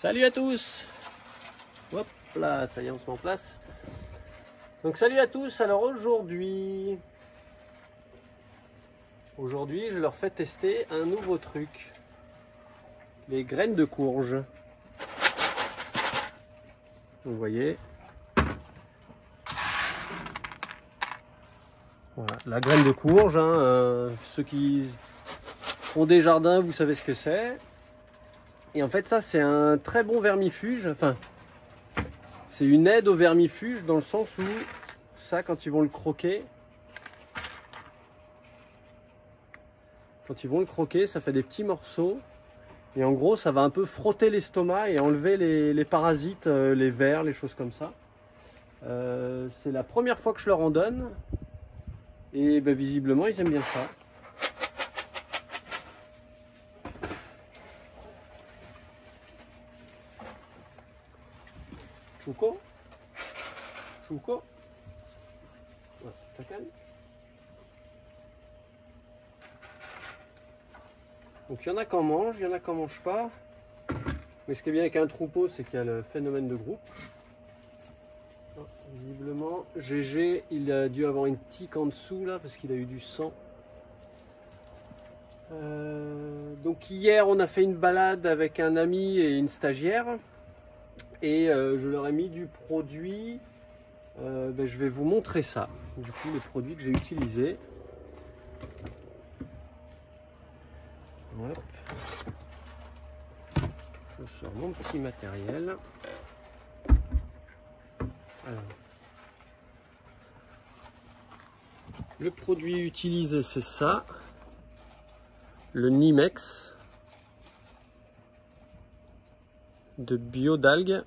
Salut à tous. Hop là, ça y est, on se met en place. Donc salut à tous. Alors aujourd'hui, je leur fais tester un nouveau truc. Les graines de courge. Vous voyez. Voilà, la graine de courge. Ceux qui ont des jardins, vous savez ce que c'est. Et en fait, ça, c'est un très bon vermifuge. Enfin, c'est une aide au vermifuge dans le sens où ça, quand ils vont le croquer, ça fait des petits morceaux. Et en gros, ça va un peu frotter l'estomac et enlever les parasites, les vers, les choses comme ça. C'est la première fois que je leur en donne. Et ben, visiblement, ils aiment bien ça. Chouko. Ouais, Chacan. Donc il y en a qui en mangent, il y en a qui en mangent pas. Mais ce qui est bien avec un troupeau, c'est qu'il y a le phénomène de groupe. Visiblement, GG, il a dû avoir une tique en dessous là parce qu'il a eu du sang. Donc hier, on a fait une balade avec un ami et une stagiaire. Et je leur ai mis du produit. Je vais vous montrer ça. Du coup, les produits que j'ai utilisés. Hop. Je sors mon petit matériel. Alors, le produit utilisé, c'est ça. Le Nimex de biodalgues.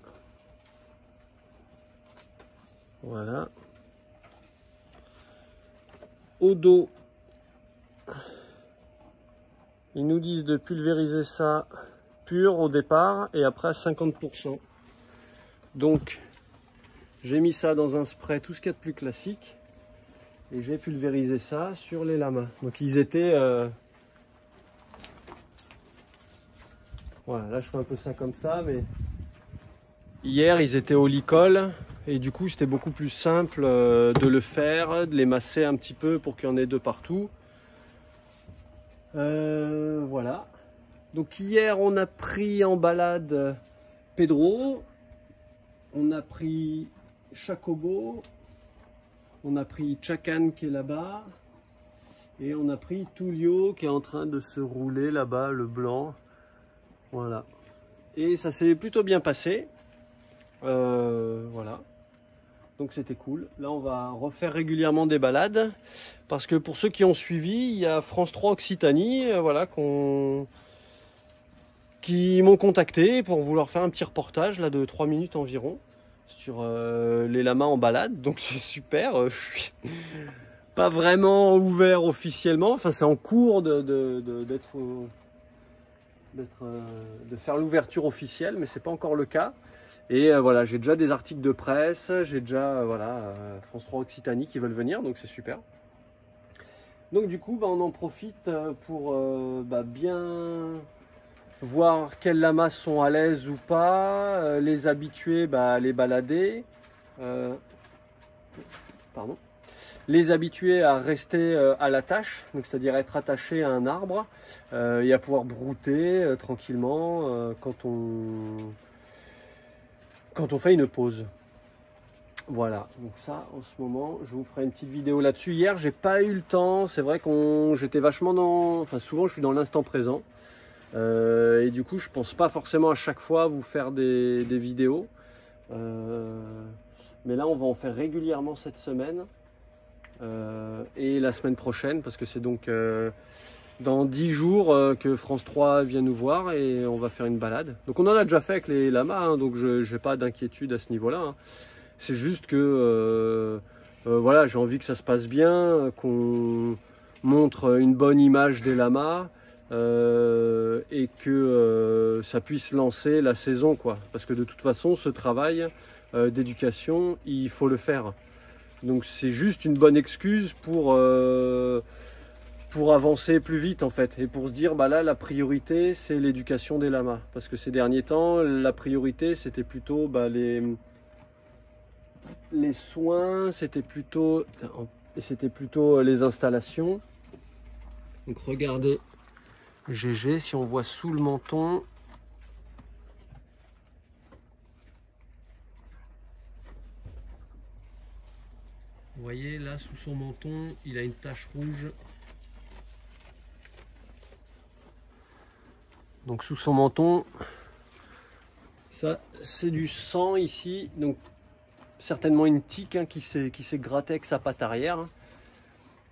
Voilà. Eau d'eau. Ils nous disent de pulvériser ça pur au départ et après à 50%. Donc j'ai mis ça dans un spray, tout ce qu'il y a de plus classique. Et j'ai pulvérisé ça sur les lamas. Donc ils étaient... Voilà, là je fais un peu ça comme ça, mais hier ils étaient au licol et du coup c'était beaucoup plus simple de le faire, de les masser un petit peu pour qu'il y en ait de partout. Voilà. Donc hier on a pris en balade Pedro, on a pris Chacobo, on a pris Chacan qui est là-bas et on a pris Tullio qui est en train de se rouler là-bas, le blanc. Voilà. Et ça s'est plutôt bien passé. Voilà. Donc c'était cool. Là, on va refaire régulièrement des balades. Parce que pour ceux qui ont suivi, il y a France 3 Occitanie, voilà, qui m'ont contacté pour vouloir faire un petit reportage là, de 3 minutes environ sur les lamas en balade. Donc c'est super. Je suis pas vraiment ouvert officiellement. Enfin, c'est en cours de faire l'ouverture officielle, mais c'est pas encore le cas. Et voilà, j'ai déjà des articles de presse, j'ai déjà France 3 Occitanie qui veulent venir, donc c'est super. Donc du coup, on en profite pour bien voir quels lamas sont à l'aise ou pas, les habituer à les balader. Les habituer à rester à la tâche, donc c'est-à-dire être attaché à un arbre et à pouvoir brouter tranquillement quand on fait une pause. Voilà, donc ça en ce moment je vous ferai une petite vidéo là-dessus. Hier j'ai pas eu le temps, c'est vrai j'étais vachement souvent je suis dans l'instant présent et du coup je pense pas forcément à chaque fois vous faire des vidéos, mais là on va en faire régulièrement cette semaine. Et la semaine prochaine, parce que c'est donc dans 10 jours que France 3 vient nous voir et on va faire une balade. Donc on en a déjà fait avec les lamas, donc je n'ai pas d'inquiétude à ce niveau-là. C'est juste que voilà, j'ai envie que ça se passe bien, qu'on montre une bonne image des lamas et que ça puisse lancer la saison, quoi. Parce que de toute façon, ce travail d'éducation, il faut le faire. Donc c'est juste une bonne excuse pour pour avancer plus vite en fait, et pour se dire bah là la priorité c'est l'éducation des lamas, parce que ces derniers temps la priorité c'était plutôt bah, les soins, c'était plutôt les installations. Donc regardez GG, si on voit sous le menton, vous voyez là sous son menton il a une tache rouge. Donc sous son menton, ça c'est du sang ici, donc certainement une tique hein, qui s'est grattée avec sa patte arrière, hein,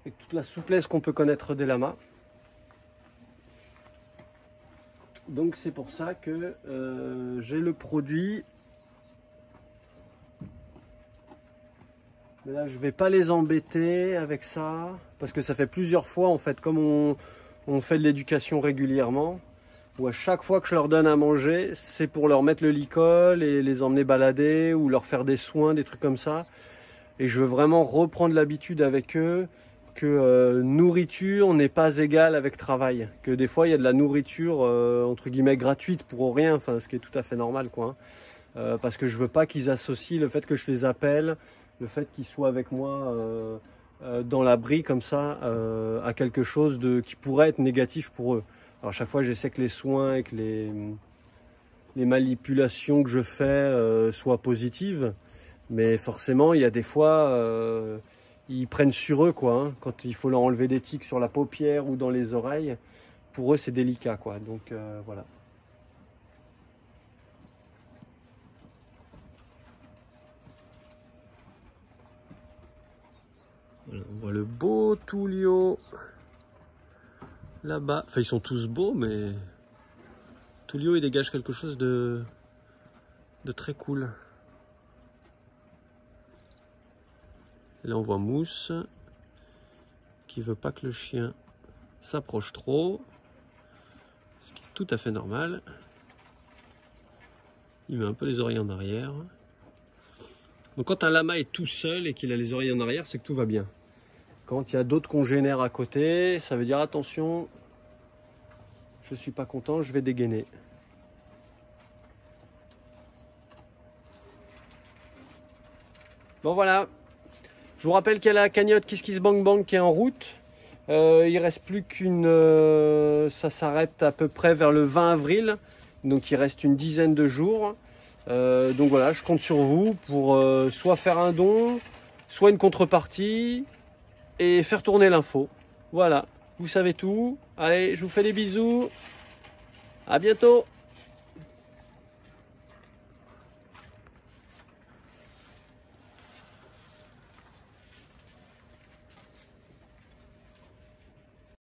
avec toute la souplesse qu'on peut connaître des lamas. Donc c'est pour ça que j'ai le produit. Mais là je vais pas les embêter avec ça, parce que ça fait plusieurs fois en fait, comme on fait de l'éducation régulièrement, où à chaque fois que je leur donne à manger, c'est pour leur mettre le licol et les emmener balader ou leur faire des soins, des trucs comme ça. Et je veux vraiment reprendre l'habitude avec eux que nourriture n'est pas égale avec travail. Que des fois il y a de la nourriture entre guillemets gratuite pour rien, enfin ce qui est tout à fait normal quoi. Parce que je veux pas qu'ils associent le fait que je les appelle, le fait qu'ils soient avec moi dans l'abri comme ça à quelque chose qui pourrait être négatif pour eux. Alors chaque fois j'essaie que les soins et que les manipulations que je fais soient positives, mais forcément il y a des fois ils prennent sur eux quoi, hein, quand il faut leur enlever des tiques sur la paupière ou dans les oreilles, pour eux c'est délicat quoi, donc voilà. Voilà, on voit le beau Tullio là-bas. Enfin, ils sont tous beaux, mais Tullio, il dégage quelque chose de très cool. Et là, on voit Mousse qui veut pas que le chien s'approche trop, ce qui est tout à fait normal. Il met un peu les oreilles en arrière. Donc, quand un lama est tout seul et qu'il a les oreilles en arrière, c'est que tout va bien. Quand il y a d'autres congénères à côté, ça veut dire attention, je suis pas content, je vais dégainer. Bon voilà, je vous rappelle qu'il y a la cagnotte Kiss Kiss Bang Bang qui est en route. Il reste plus qu'une... ça s'arrête à peu près vers le 20 avril, donc il reste une dizaine de jours. Donc voilà, je compte sur vous pour soit faire un don, soit une contrepartie, et faire tourner l'info. Voilà, vous savez tout. Allez, je vous fais des bisous. À bientôt.